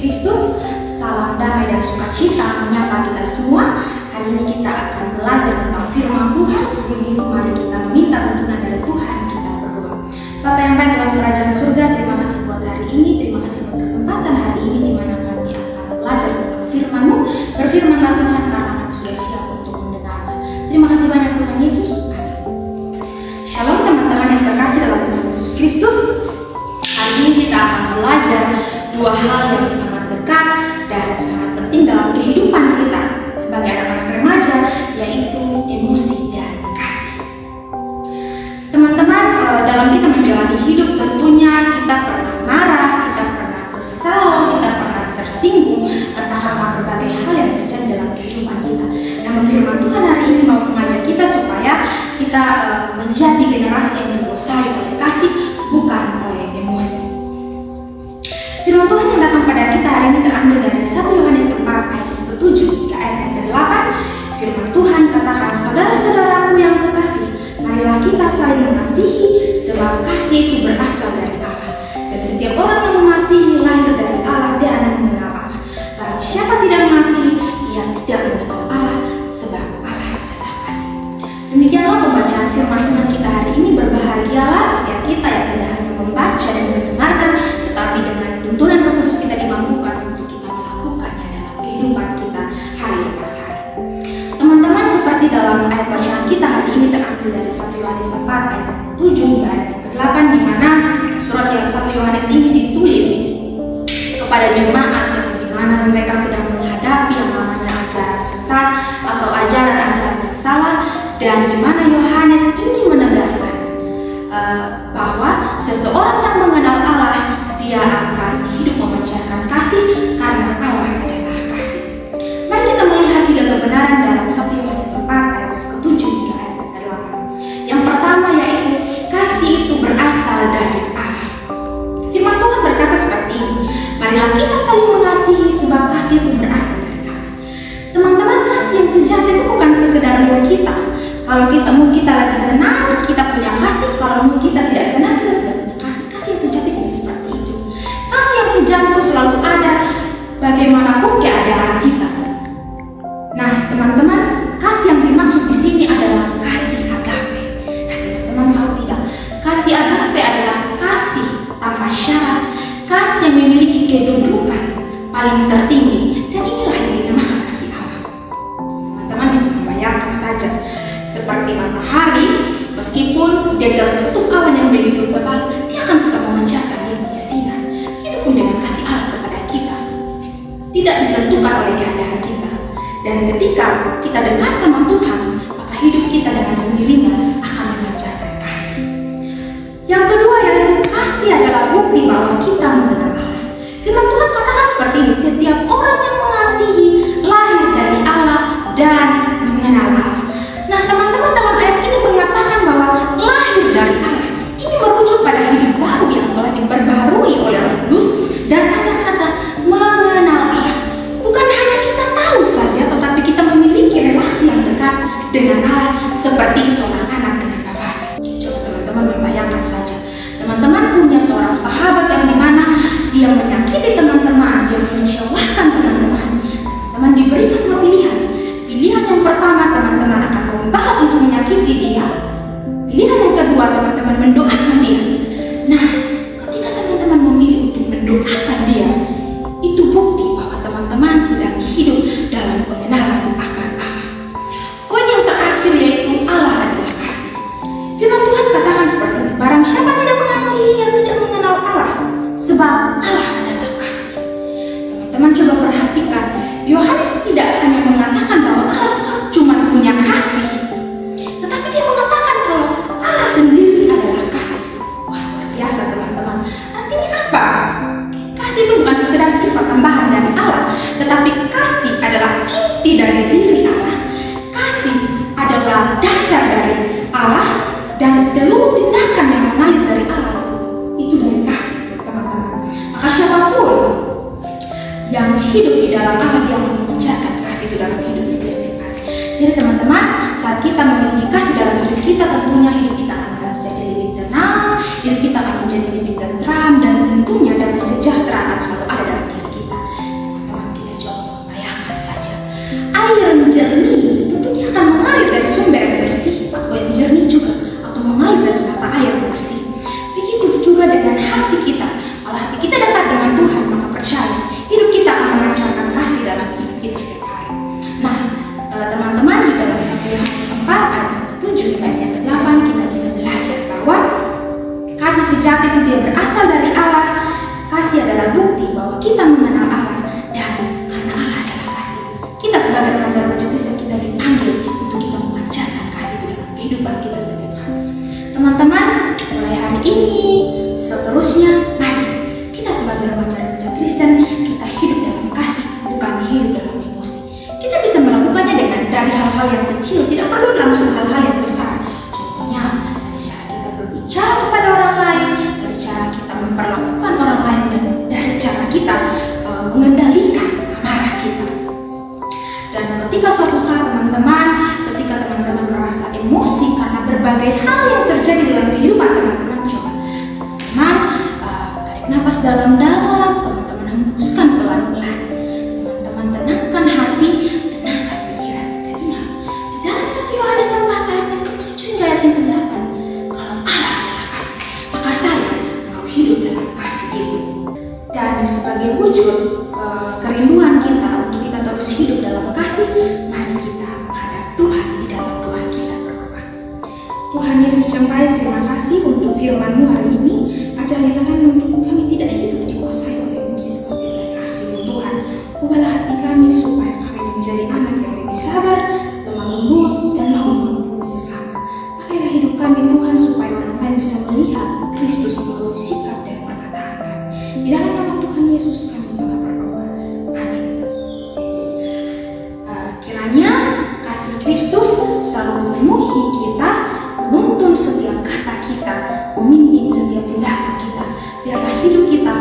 Kristus. Salam damai dan sukacita menyapa kita semua. Hari ini kita akan belajar tentang firman Tuhan. Sebelum itu mari kita meminta tuntunan dari Tuhan. Kita berdoa. Bapa yang baik dalam kerajaan surga, terima kasih buat hari ini. Terima kasih buat kesempatan hari ini di mana kami akan belajar tentang firman-Mu. Berfirmanlah Tuhan, karena kami sudah siap untuk mendengarnya. Terima kasih banyak Tuhan Yesus. Shalom teman-teman yang terkasih dalam Tuhan Yesus Kristus. Hari ini kita akan belajar dua hal yang sangat dekat dan sangat penting dalam kehidupan kita sebagai anak-anak remaja, yaitu emosi dan kasih. Teman-teman, dalam kita menjalani hidup tentunya kita pernah marah, kita pernah kesal, kita pernah tersinggung entah karena berbagai hal yang terjadi dalam kehidupan kita. Namun firman Tuhan hari ini mau mengajak kita supaya kita menjadi generasi yang dikuasai oleh kasih, bukan oleh emosi. Firman Tuhan yang datang pada kita hari ini terambil dari 1 Yohanes 4 ayat yang ke-7 hingga ayat yang ke-8. Firman Tuhan katakan, saudara-saudaraku yang kekasih, marilah kita saling mengasihi, sebab kasih itu berasal dari Allah. Dan setiap orang yang mengasihi lahir dari Allah dan mengenal Allah. Barang siapa tidak mengasihi, ia tidak mengenal Allah, sebab Allah adalah kasih. Demikianlah pembacaan firman Tuhan kita hari ini. Berbahagialah setiap kita yang tidak hanya membaca dan mendengarkan, tetapi dengan tuntunan Roh Kudus kita dimampukan untuk kita melakukannya dalam kehidupan kita hari lepas hari. Teman-teman, seperti dalam ayat bacaan kita hari ini terambil dari 1 Yohanes 4 ayat 7 hingga ayat ke-8, di mana surat yang 1 Yohanes ini ditulis kepada jemaat yang di mana mereka sedang menghadapi yang namanya ajaran sesat atau ajaran-ajaran yang salah, dan di mana Yohanes ini menegaskan bahwa seseorang yang mengenal Allah, dia akan hidup memancarkan kasih karena Allah adalah kasih. Mari kita melihat tiga kebenaran dalam 1 Yohanes 4 ayat ke-7 hingga ayat ke-8. Yang pertama yaitu kasih itu berasal dari Allah. Firman Tuhan berkata seperti ini, marilah kita saling mengasihi sebab kasih itu berasal dari Allah. Teman-teman, kasih yang sejati itu bukan sekedar buat kita. Kalau kita lagi senang, kita punya kasih. Kalau kita tidak senang, kita tidak punya kasih. Kasih yang sejati tidak seperti itu. Kasih yang sejati itu selalu ada bagaimanapun keadaan kita. Nah, teman-teman, kasih yang dimaksud di sini adalah kasih agape. Nah, teman-teman tahu tidak? Kasih agape adalah kasih tanpa syarat, kasih yang memiliki kedudukan paling tertinggi, dan inilah yang dinamakan kasih Allah. Teman-teman bisa membayangkan saja, seperti matahari, meskipun dia tertutup awan yang begitu tebal, dia akan tetap memancarkan dia punya sinar. Itu pun dengan kasih Allah kepada kita, tidak ditentukan oleh keadaan kita. Dan ketika kita dekat sama Tuhan, maka hidup kita dengan sendirinya akan memancarkan kasih. Yang kedua yaitu kasih adalah bukti bahwa kita mengenal Allah. Firman Tuhan katakan seperti ini, setiap orang yang mengasihi lahir dari Allah dan mengenal Allah. Nah, teman-teman, dalam ayat ini mengatakan bahwa lahir dari Allah ini merujuk pada hidup baru yang telah diperbarui oleh Roh Kudus, dan ada kata mengenal Allah. Bukan hanya kita tahu saja, tetapi kita memiliki relasi yang dekat dengan Allah seperti seorang anak dengan bapa. Coba teman-teman membayangkan saja, teman-teman punya seorang sahabat yang dimana dia menyakiti teman-teman, dia mensyawahkan teman-teman. Teman-teman diberikan dua pilihan. Pilihan yang pertama, teman-teman akan membalas untuk menyakiti dia. Pilihan yang kedua, teman-teman mendoakan dia. Nah, ketika teman-teman memilih untuk mendoakan dia, itu bukti bahwa teman-teman sedang hidup dalam pengenalan akan Allah. Poin yang terakhir yaitu Allah adalah kasih. Firman Tuhan katakan seperti ini, barang siapa tidak mengasihi, yang tidak mengenal Allah, sebab Allah adalah kasih. Teman-teman coba perhatikan, Yohanes tidak hanya mengatakan bahwa Allah cuma punya kasih, tetapi dia mengatakan kalau Allah sendiri adalah kasih. Wah, luar biasa teman-teman. Artinya apa? Kasih itu bukan sekedar sifat tambahan dari Allah, tetapi kasih adalah inti dari diri Allah. Kasih adalah dasar dari Allah, dan seluruh tindakan yang mengalir dari Allah itu dari kasih, teman-teman. Maka siapapun yang hidup di dalam Allah, dia memancarkan kasih itu dalam hidupnya dia setiap hari. Jadi teman-teman, saat kita memiliki kasih dalam hidup kita, tentunya hidup kita akan menjadi lebih tenang, hidup kita akan menjadi lebih tentram, dan tentunya damai sejahtera akan selalu ada dalam diri kita. jernih, tentu dia akan mengalir dari sumber yang bersih atau yang jernih juga, atau mengalir dari mata air yang bersih. Begitu juga dengan hati kita. Kalau hati kita dekat dengan Tuhan, maka percaya hidup kita akan memancarkan kasih dalam hidup kita setiap hari. Nah, teman-teman, di dalam 1 Yohanes 4 ayat 7 dan ayat 8 kita bisa belajar bahwa kasih sejati itu dia berasal dari Allah. Kasih adalah bukti bahwa kita mengenal Allah, dan karena Allah adalah kasih, kita sebagai remaja-remaja Kristen kita dipanggil untuk kita memancarkan kasih dalam kehidupan kita setiap hari. Teman-teman, mulai hari ini seterusnya, mari kita sebagai remaja-remaja Kristen kita hidup dalam kasih, bukan hidup dalam emosi. Kita bisa melakukannya dari hal-hal yang kecil, tidak perlu langsung hal-hal yang besar. Contohnya dari cara kita berbicara kepada orang lain, dari cara kita memperlakukan orang lain, dan dari cara kita mengendalikan amarah kita. Dan ketika suatu saat ketika teman-teman merasa emosi karena berbagai hal yang terjadi dalam kehidupan teman-teman, coba teman-teman tarik nafas dalam-dalam, teman-teman hembuskan pelan-pelan, teman-teman tenangkan hati, tenangkan pikiran, dan ingat di dalam 1 Yohanes 4 ayat yang ke-7 hingga ayat yang ke-8, kalau Allah adalah kasih, maka saya mau hidup dalam kasih itu. Dan sebagai wujud kerinduan kita untuk kita terus hidup dalam kasih, mari kita menghadap Tuhan di dalam doa kita berdoa. Tuhan Yesus yang baik, terima kasih untuk firman-Mu hari ini. Ajari kami untuk kami tidak hidup dikuasai oleh emosi tetapi oleh kasih Tuhan. Ubahlah hati kami supaya kami menjadi anak yang lebih sabar, lemah lembut, dan mau mengampuni sesama. Pakailah hidup kami Tuhan supaya orang lain bisa melihat Kristus melalui sikap dan perkataan kami. Di dalam nama Tuhan Yesus kami telah berdoa. Amin. Kiranya kasih Kristus selalu memenuhi kita, menuntun setiap kata kita, memimpin setiap tindakan kita. Biarlah hidup kita